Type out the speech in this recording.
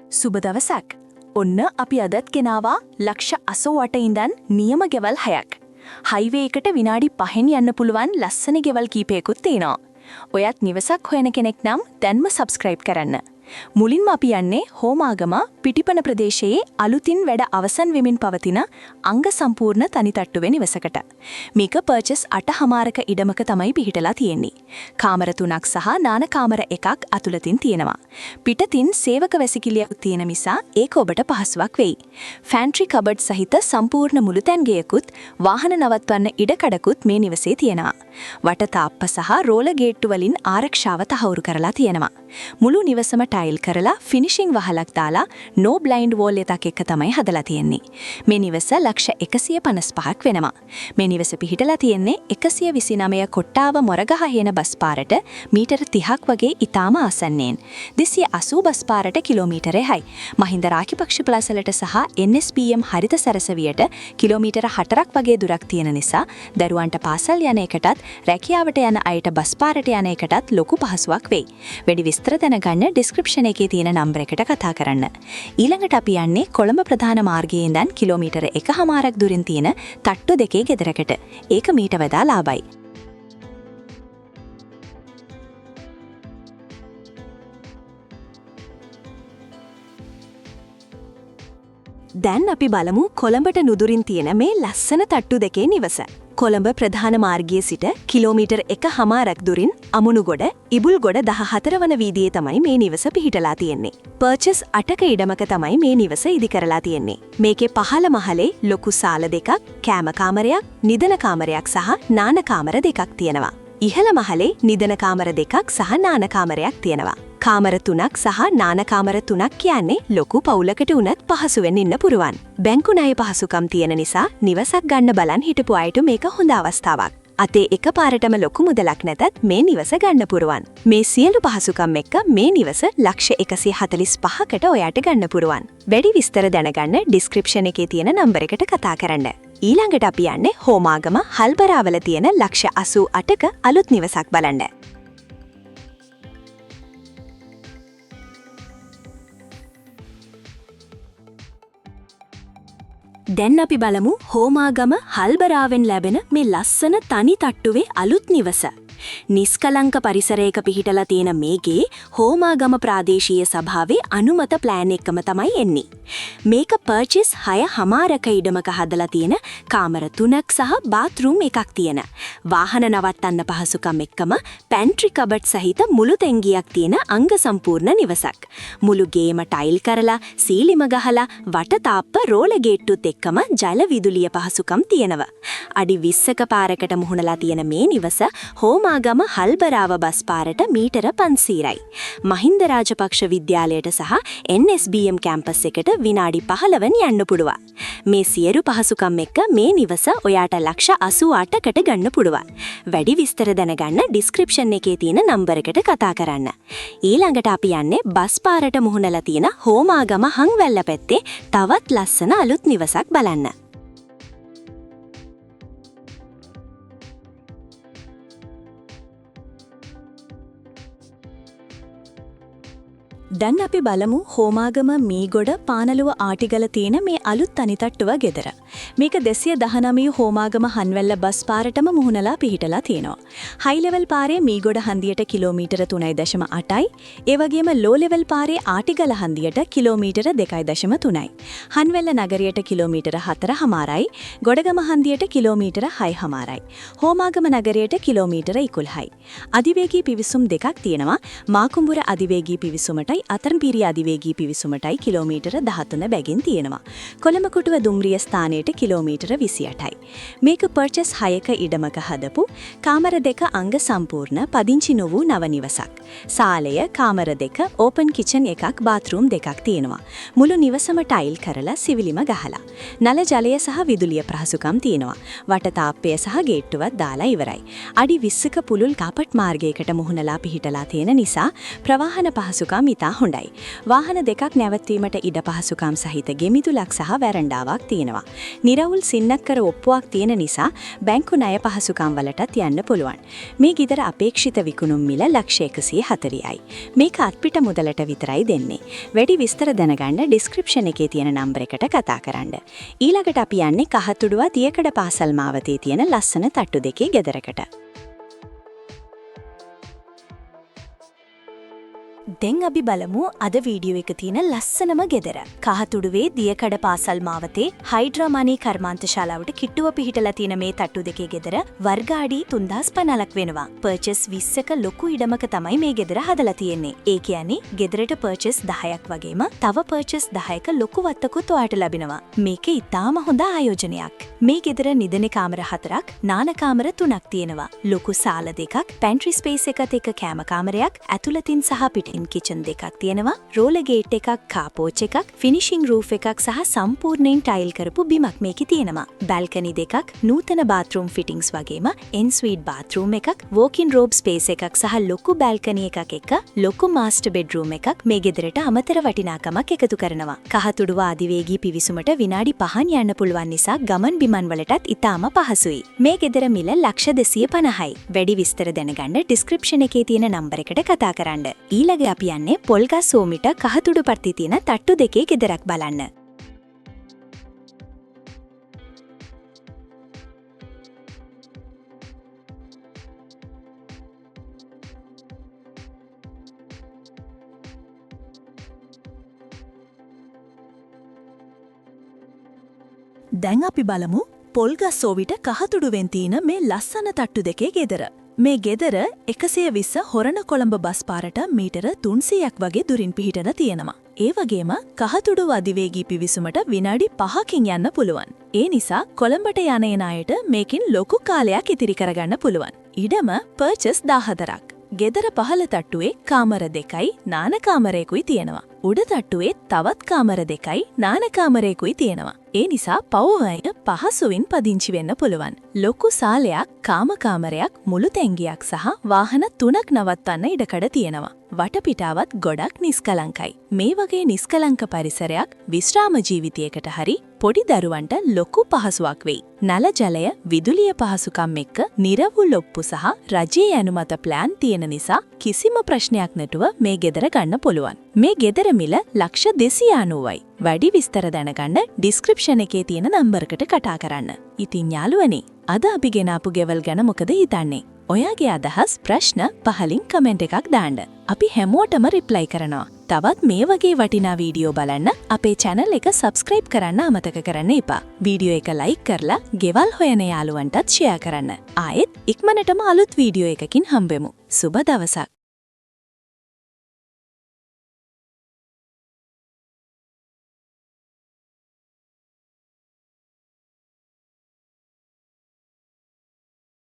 සුබ දවසක්. ඔන්න අපි අදත් ගෙනාවා ලක්ෂ 88 ඉඳන් නියම ගෙවල් 6ක්. හයිවේ එකට විනාඩි 5න් යන්න පුළුවන් ලස්සන ගෙවල් කීපයකුත් තියෙනවා. ඔයත් නිවසක් හොයන කෙනෙක් නම් දැන්ම සබ්ස්ක්‍රයිබ් කරන්න. මුලින්ම අපි යන්නේ හෝමාගම පිටිපන ප්‍රදේශයේ අලුතින් වැඩ අවසන් වෙමින් පවතින අංග සම්පූර්ණ තනිතට්ටුවේ නිවසකට. මේක පර්චස් 8හමාරක ඉඩමක තමයි පිහිටලා තියෙන්නේ. කාමර 3ක් සහ නාන කාමර 1ක් අතුලතින් තියෙනවා. පිටතින් සේවක වැසිකිළියක් තියෙන නිසා ඒක ඔබට පහසුවක් වෙයි. ෆැන්ට්‍රි කබඩ් සහිත සම්පූර්ණ මුළුතැන් ගෙයකුත් වාහන නවත්වන්න ඉඩකඩකුත් මේ නිවසේ තියෙනවා. වට තාප්ප සහ රෝල ගේට්ටු වලින් ආරක්ෂාව තහවුරු කරලා තියෙනවා. මුළු නිවසම ටයිල් කරලා ෆිනිෂිං වහලක් දාලා නෝ බ්ලයින්ඩ් වෝල් එකක් එක්ක තමයි හදලා තියෙන්නේ. මේ නිවස ලක්ෂ 155ක් වෙනවා. මේ නිවස පිහිටලා තියෙන්නේ 129 කොට්ටාව මොරගහ හේන බස් පාරට මීටර 30ක් වගේ ඉතාම ආසන්නයෙන්. 280 බස් පාරට කිලෝමීටර 6යි. මහින්ද රාජපක්ෂ ප්ලාසලට සහ NSPM හරිත සරසවියට කිලෝමීටර 4ක් වගේ දුරක් තියෙන නිසා දරුවන්ට පාසල් යන එකටත් රැකියාවට යන අයට බස් පාරට යන එකටත් ලොකු පහසුවක් වෙයි. වැඩි විස්තර දැනගන්න ඩිස්ක්‍රිප්ෂන් එකේ තියෙන නම්බර එකට කතා කරන්න. ඊළඟට අපි යන්නේ කොළඹ ප්‍රධාන මාර්ගයේ ඉඳන් කිලෝමීටර 1හමාරක් දුරින් තියෙන තට්ටු දෙකේ ගෙදරකට. ඒක මීට වඩා ලාභයි. දැන් අපි බලමු කොළඹට නුදුරින් තියෙන මේ ලස්සන තට්ටු දෙකේ නිවස. කොළඹ ප්‍රධාන මාර්ගයේ සිට කිලෝමීටර් 1හමාරක් දුරින් අමුණුගොඩ ඉබුල්ගොඩ 14 වන වීදියේ තමයි මේ නිවස පිහිටලා තියෙන්නේ. පර්චස් 8ක ඉඩමක තමයි මේ නිවස ඉදි කරලා තියෙන්නේ. මේකේ පහළ මහලේ ලොකු සාල දෙකක්, කෑම කාමරයක්, නිදන කාමරයක් සහ නාන කාමර දෙකක් තියෙනවා. ඉහළ මහලේ නිදන කාමර දෙකක් සහ නාන කාමරයක් තියෙනවා. කාමර 3ක් සහ නාන කාමර 3ක් කියන්නේ ලොකු පවුලකට උනත් පහසුවෙන් ඉන්න පුරුවන්. බැංකු ණය පහසුකම් තියෙන නිසා නිවසක් ගන්න බලන් හිටපු අයට මේක හොඳ අවස්ථාවක්. අතේ එකපාරටම ලොකු මුදලක් නැතත් මේ නිවස ගන්න පුරුවන්. මේ සියලු පහසුකම් එක්ක මේ නිවස ලක්ෂ 145කට ඔයාට ගන්න පුරුවන්. වැඩි විස්තර දැනගන්න ඩිස්ක්‍රිප්ෂන් එකේ තියෙන නම්බර එකට කතා කරන්න. ඊළඟට අපි යන්නේ හෝමාගම හල්බරාවල තියෙන ලක්ෂ 88ක අලුත් නිවසක් බලන්න. දැන් අපි බලමු හෝමාගම හල්බරාවෙන් ලැබෙන මේ ලස්සන තනි තට්ටුවේ අලුත් නිවස. නිස්කලංක පරිසරයක පිහිටලා තියෙන මේකේ හෝමාගම ප්‍රාදේශීය සභාවේ අනුමත ප්ලෑන් එකම තමයි එන්නේ. මේක පර්චස් 6හමාරක ඉඩමක හදලා තියෙන කාමර 3ක් සහ බාත්රූම් එකක් තියෙන. වාහන නවත්තන්න පහසුකම් එක්කම පැන්ට්‍රි කබඩ් සහිත මුළු තැන්ගියක් තියෙන අංග සම්පූර්ණ නිවසක්. මුළු ගේම ටයිල් කරලා සීලිම ගහලා වට තාප්ප රෝල ගේට්ටුත් එක්කම ජල විදුලිය පහසුකම් තියෙනවා. අඩි 20ක පාරකට මුහුණලා තියෙන මේ නිවස හෝමාගම හල්බරාව බස් පාරට මීටර 500යි. මහින්ද රාජපක්ෂ විද්‍යාලයට සහ NSBM කැම්පස් එකට විනාඩි 15න් යන්න පුළුවන්. මේ සියලු පහසුකම් එක්ක මේ නිවස ඔයාට ලක්ෂ 88කට ගන්න පුළුවන්. වැඩි විස්තර දැනගන්න ඩිස්ක්‍රිප්ෂන් එකේ තියෙන නම්බර එකට කතා කරන්න. ඊළඟට අපි යන්නේ බස් පාරට මුහුණලා තියෙන හෝමාගම හංවැල්ල පැත්තේ තවත් ලස්සන අලුත් නිවසක් බලන්න. දැන් අපි බලමු හෝමාගම මීගොඩ පානලුව ආටිගල තියෙන මේ අලුත් තනිතට්ටුව ගෙදර. මේක 219 හෝමාගම හන්වැල්ල බස් පාරටම මුහුණලා පිහිටලා තියෙනවා. හයි ලෙවල් පාරේ මීගොඩ හන්දියට කිලෝමීටර 3.8යි. ඒ වගේම ලෝ ලෙවල් පාරේ ආටිගල හන්දියට කිලෝමීටර 2.3යි. හන්වැල්ල නගරයට කිලෝමීටර 4හමාරයි. ගොඩගම හන්දියට කිලෝමීටර 6හමාරයි. හෝමාගම නගරයට කිලෝමීටර 11යි. අධිවේගී පිවිසුම් දෙකක් තියෙනවා. මාකුඹුර අධිවේගී පිවිසුමටයි අතරම්පිරිය අධිවේගී පිවිසුමටයි කිලෝමීටර 13 බැගින් තියෙනවා. කොළඹකුටුව දුම්රිය ස්ථානයට කිලෝමීටර 28යි. මේක පර්චස් 6ක ඉඩමක හදපු කාමර දෙක අංග සම්පූර්ණ පදිංචි නොවූ නව නිවසක්. සාලය, කාමර දෙක, ඕපන් කිචන් එකක්, බාත්රූම් දෙකක් තියෙනවා. මුළු නිවසම ටයිල් කරලා සිවිලිම ගහලා. නල ජලය සහ විදුලිය පහසුකම් තියෙනවා. වට තාප්පය සහ ගේට්ටුවක් දාලා ඉවරයි. අඩි 20ක පුළුල් කාපට් මාර්ගයකට මුහුණලා පිහිටලා තියෙන නිසා ප්‍රවාහන පහසුකම් ඉතා හොඳයි. වාහන දෙකක් නැවැත්වීමට ඉඩ පහසුකම් සහිත ගෙමිදුලක් සහ වැරන්ඩාවක් තියෙනවා. නිරවුල් සින්නක්කර ඔප්පුවක් තියෙන නිසා බැංකු ණය පහසුකම් වලටත් යන්න පුළුවන්. මේ ගෙදර අපේක්ෂිත විකුණුම් මිල $140යි. මේක අත්පිට මුදලට විතරයි දෙන්නේ. වැඩි විස්තර දැනගන්න ඩිස්ක්‍රිප්ෂන් එකේ තියෙන නම්බර එකට කතා කරන්න. ඊළඟට අපි යන්නේ කහතුඩුව දියකඩ පාසල් මාවතේ තියෙන ලස්සන තට්ටු දෙකේ ගෙදරකට. දැන් අපි බලමු අද වීඩියෝ එක තියෙන ලස්සනම ගෙදර. කහතුඩුවේ දියකඩ පාසල් මාවතේ හයිඩ්‍රාමානී කර්මාන්ත ශාලාවට කිට්ටුව පිහිටලා තියෙන මේ තට්ටු දෙකේ ගෙදර වර්ග අඩි 3050ක් වෙනවා. පර්චස් 20ක ලොකු ඉඩමක තමයි මේ ගෙදර හදලා තියෙන්නේ. ඒ කියන්නේ ගෙදරට පර්චස් 10ක් වගේම තව පර්චස් 10ක ලොකු වත්තකුත් ඔයාලට ලැබෙනවා. මේක ඉතාම හොඳ ආයෝජනයක්. මේ ගෙදර නිදන කාමර 4ක්, නාන කාමර 3ක් තියෙනවා. ලොකු සාල දෙකක්, පැන්ට්‍රි ස්පේස් එකත් එක්ක කෑම කාමරයක්, ඇතුළතින් සහ පිටින් කිචන් දෙකක් තියෙනවා. රෝලර් ගේට් එකක්, කාපෝච් එකක්, ෆිනිෂිං රූෆ් එකක් සහ සම්පූර්ණයෙන් ටයිල් කරපු බිමක් මේකේ තියෙනවා. බැල්කනි දෙකක්, නූතන බාත්රූම් ෆිටින්ග්ස් වගේම එන්ස්වීට් බාත්රූම් එකක්, වෝක්-ඉන් රෝබ් ස්පේස් එකක් සහ ලොකු බැල්කනි එකක් එක්ක ලොකු මාස්ටර් බෙඩ්රූම් එකක් මේ ගෙදරට අමතර වටිනාකමක් එකතු කරනවා. කහතුඩුව අධිවේගී පිවිසුමට විනාඩි 5න් යන්න පුළුවන් නිසා ගමන් බිමන් වලටත් ඉතාම පහසුයි. මේ ගෙදර මිල $250යි. වැඩි විස්තර දැනගන්න ඩිස්ක්‍රිප්ෂන් එකේ තියෙන නම්බර එකට කතා කරන්න. ඊළඟ අපි යන්නේ පොල්ගස් සෝමිට කහතුඩු පර්ති තියෙන තට්ටු දෙකේ ගෙදරක් බලන්න. දැන් අපි බලමු පොල්ගස් සෝවිට කහතුඩුවෙන් තියෙන මේ ලස්සන තට්ටු දෙකේ ගෙදර. මේ ගෙදර 120 හොරණ කොළඹ බස් පාරට මීටර 300ක් වගේ දුරින් පිහිටලා තියෙනවා. ඒ වගේම කහතුඩුව අධිවේගී පිවිසුමට විනාඩි 5කින් යන්න පුළුවන්. ඒ නිසා කොළඹට යන අයට මේකෙන් ලොකු කාලයක් ඉතිරි කරගන්න පුළුවන්. ඉඩම පර්චස් 14ක්. ගෙදර පහළ තට්ටුවේ කාමර 2යි, නාන කාමරයකුයි තියෙනවා. උඩ තට්ටුවේ තවත් කාමර 2යි, නාන කාමරයකුයි තියෙනවා. ඒ නිසා පවුවය පහසුවෙන් පදිංචි වෙන්න පුළුවන්. ලොකු සාලයක්, කාම කාමරයක්, මුළු තැංගියක් සහ වාහන 3ක් නවත්වන්න ඉඩකඩ තියෙනවා. වටපිටාවත් ගොඩක් නිස්කලංකයි. මේ වගේ නිස්කලංක පරිසරයක් විශ්‍රාම ජීවිතයකට හරි පොඩි දරුවන්ට ලොකු පහසුවක් වෙයි. නල ජලය, විදුලිය පහසුකම් එක්ක නිරවුල් ඔප්පු සහ රජයේ අනුමත ප්ලෑන් තියෙන නිසා කිසිම ප්‍රශ්නයක් නැතුව මේ ගෙදර ගන්න පුළුවන්. මේ ගෙදර මිල $290යි. වැඩි විස්තර දැනගන්න ඩිස්ක්‍රිප්ෂන් එකේ තියෙන නම්බරකට කතා කරන්න. ඉතින් යාළුවනේ, අද අපි ගෙනාපු ගෙවල් ගැන මොකද හිතන්නේ? ඔයාගේ අදහස් ප්‍රශ්න පහලින් කමෙන්ට් එකක් දාන්න. අපි හැමෝටම රිප්ලයි කරනවා. තවත් මේ වගේ වටිනා වීඩියෝ බලන්න අපේ channel එක subscribe කරන්න අමතක කරන්න එපා. වීඩියෝ එක like කරලා ගෙවල් හොයන යාළුවන්ටත් share කරන්න. ආයෙත් ඉක්මනටම අලුත් වීඩියෝ එකකින් හම්බෙමු. සුබ දවසක්.